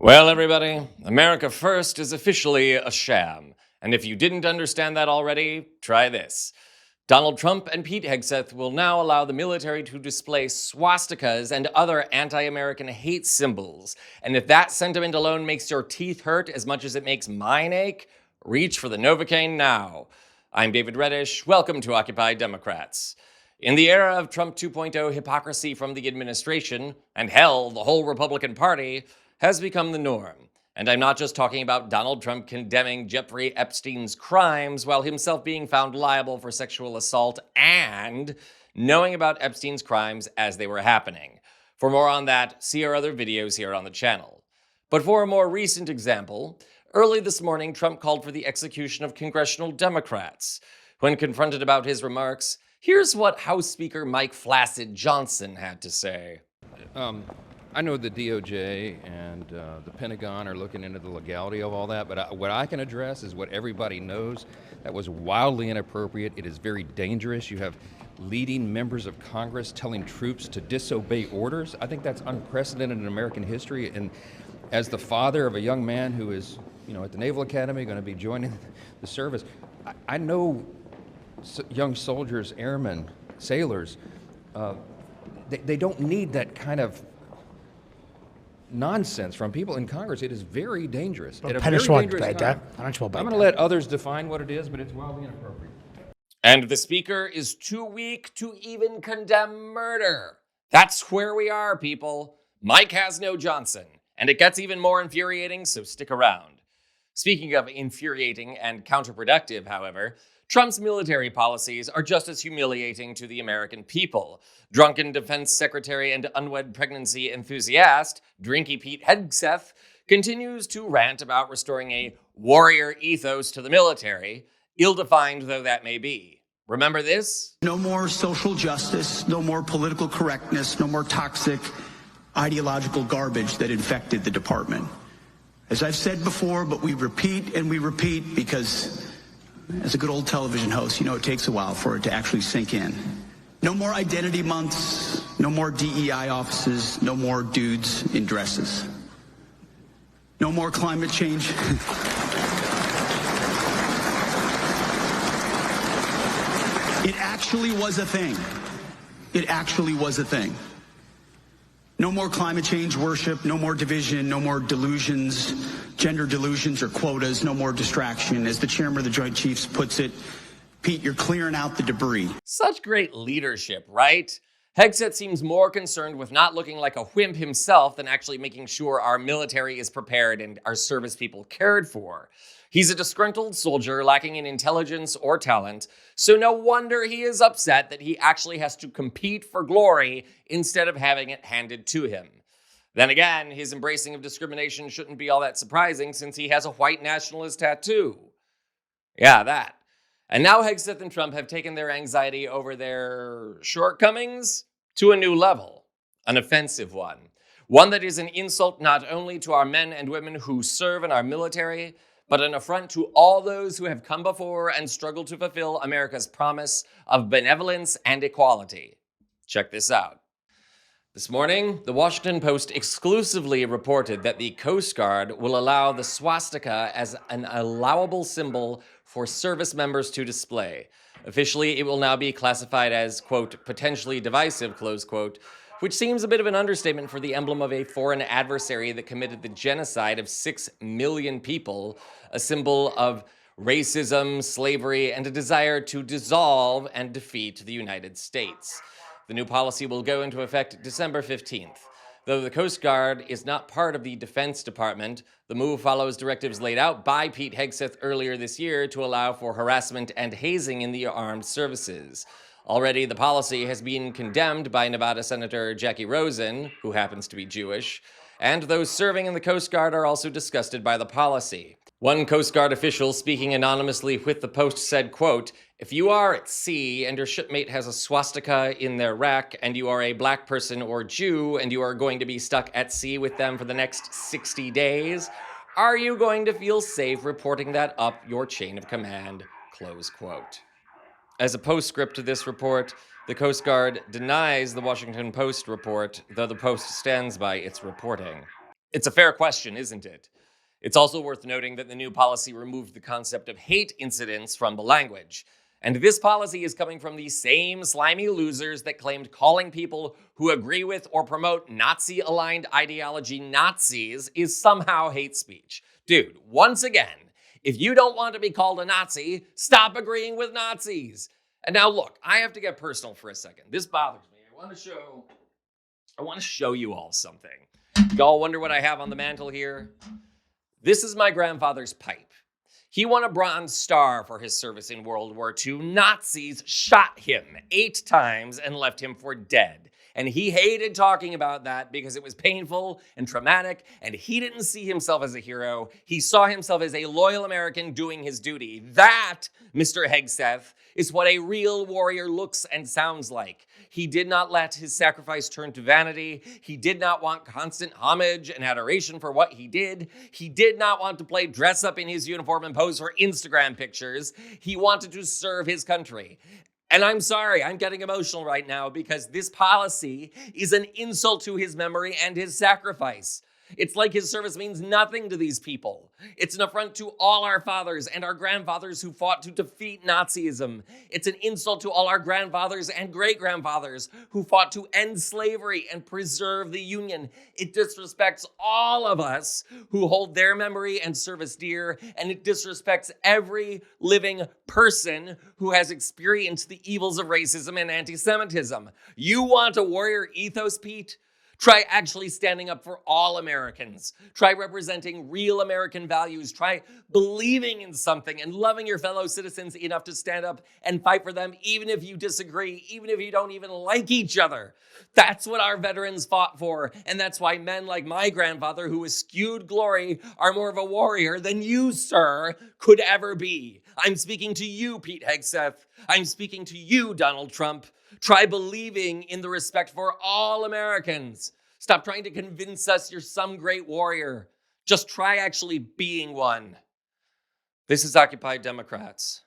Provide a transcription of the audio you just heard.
Well, everybody, America First is officially a sham. And if you didn't understand that already, try this. Donald Trump and Pete Hegseth will now allow the military to display swastikas and other anti-American hate symbols. And if that sentiment alone makes your teeth hurt as much as it makes mine ache, reach for the Novocaine now. I'm David Reddish. Welcome to Occupy Democrats. In the era of Trump 2.0 hypocrisy from the administration, and hell, the whole Republican Party, has become the norm. And I'm not just talking about Donald Trump condemning Jeffrey Epstein's crimes while himself being found liable for sexual assault and knowing about Epstein's crimes as they were happening. For more on that, see our other videos here on the channel. But for a more recent example, early this morning, Trump called for the execution of congressional Democrats. When confronted about his remarks, here's what House Speaker Mike Flaccid Johnson had to say. I know the DOJ and the Pentagon are looking into the legality of all that, but what I can address is what everybody knows. That was wildly inappropriate. It is very dangerous. You have leading members of Congress telling troops to disobey orders. I think that's unprecedented in American history. And as the father of a young man who is, at the Naval Academy, going to be joining the service, I know young soldiers, airmen, sailors, they don't need that kind of nonsense from people in Congress. It is very dangerous. At a very dangerous time. I'm going to let others define what it is, but it's wildly inappropriate. And the speaker is too weak to even condemn murder. That's where we are, people. Mike has no Johnson. And it gets even more infuriating, so stick around. Speaking of infuriating and counterproductive, however, Trump's military policies are just as humiliating to the American people. Drunken defense secretary and unwed pregnancy enthusiast, Drinky Pete Hegseth, continues to rant about restoring a warrior ethos to the military, ill-defined though that may be. Remember this? No more social justice, no more political correctness, no more toxic ideological garbage that infected the department. As I've said before, but we repeat and we repeat because as a good old television host, it takes a while for it to actually sink in. No more identity months, no more DEI offices, no more dudes in dresses. No more climate change. It actually was a thing. It actually was a thing. No more climate change worship, no more division, no more delusions, gender delusions or quotas, no more distraction. As the chairman of the Joint Chiefs puts it, Pete, you're clearing out the debris. Such great leadership, right? Hegseth seems more concerned with not looking like a wimp himself than actually making sure our military is prepared and our service people cared for. He's a disgruntled soldier lacking in intelligence or talent, so no wonder he is upset that he actually has to compete for glory instead of having it handed to him. Then again, his embracing of discrimination shouldn't be all that surprising since he has a white nationalist tattoo. Yeah, that. And now Hegseth and Trump have taken their anxiety over their shortcomings to a new level, an offensive one. One that is an insult not only to our men and women who serve in our military, but an affront to all those who have come before and struggled to fulfill America's promise of benevolence and equality. Check this out. This morning, the Washington Post exclusively reported that the Coast Guard will allow the swastika as an allowable symbol for service members to display. Officially, it will now be classified as, quote, potentially divisive, close quote, which seems a bit of an understatement for the emblem of a foreign adversary that committed the genocide of 6 million people, a symbol of racism, slavery, and a desire to dissolve and defeat the United States. The new policy will go into effect December 15th. Though the Coast Guard is not part of the Defense Department, the move follows directives laid out by Pete Hegseth earlier this year to allow for harassment and hazing in the armed services. Already, the policy has been condemned by Nevada Senator Jackie Rosen, who happens to be Jewish, and those serving in the Coast Guard are also disgusted by the policy. One Coast Guard official speaking anonymously with the Post said, quote, "If you are at sea and your shipmate has a swastika in their rack and you are a black person or Jew and you are going to be stuck at sea with them for the next 60 days, are you going to feel safe reporting that up your chain of command?" Close quote. As a postscript to this report, the Coast Guard denies the Washington Post report, though the Post stands by its reporting. It's a fair question, isn't it? It's also worth noting that the new policy removed the concept of hate incidents from the language. And this policy is coming from the same slimy losers that claimed calling people who agree with or promote Nazi-aligned ideology Nazis is somehow hate speech. Dude, once again, if you don't want to be called a Nazi, stop agreeing with Nazis. And now look, I have to get personal for a second. This bothers me. I want to show you all something. Y'all wonder what I have on the mantle here? This is my grandfather's pipe. He won a Bronze Star for his service in World War II. Nazis shot him 8 times and left him for dead. And he hated talking about that because it was painful and traumatic, and he didn't see himself as a hero. He saw himself as a loyal American doing his duty. That, Mr. Hegseth, is what a real warrior looks and sounds like. He did not let his sacrifice turn to vanity. He did not want constant homage and adoration for what he did. He did not want to play dress up in his uniform and pose for Instagram pictures. He wanted to serve his country. And I'm sorry, I'm getting emotional right now because this policy is an insult to his memory and his sacrifice. It's like his service means nothing to these people. It's an affront to all our fathers and our grandfathers who fought to defeat Nazism. It's an insult to all our grandfathers and great-grandfathers who fought to end slavery and preserve the Union. It disrespects all of us who hold their memory and service dear, and it disrespects every living person who has experienced the evils of racism and anti-Semitism. You want a warrior ethos, Pete? Try actually standing up for all Americans. Try representing real American values. Try believing in something and loving your fellow citizens enough to stand up and fight for them, even if you disagree, even if you don't even like each other. That's what our veterans fought for, and that's why men like my grandfather, who eschewed glory, are more of a warrior than you, sir, could ever be. I'm speaking to you, Pete Hegseth. I'm speaking to you, Donald Trump. Try believing in the respect for all Americans. Stop trying to convince us you're some great warrior. Just try actually being one. This is Occupy Democrats.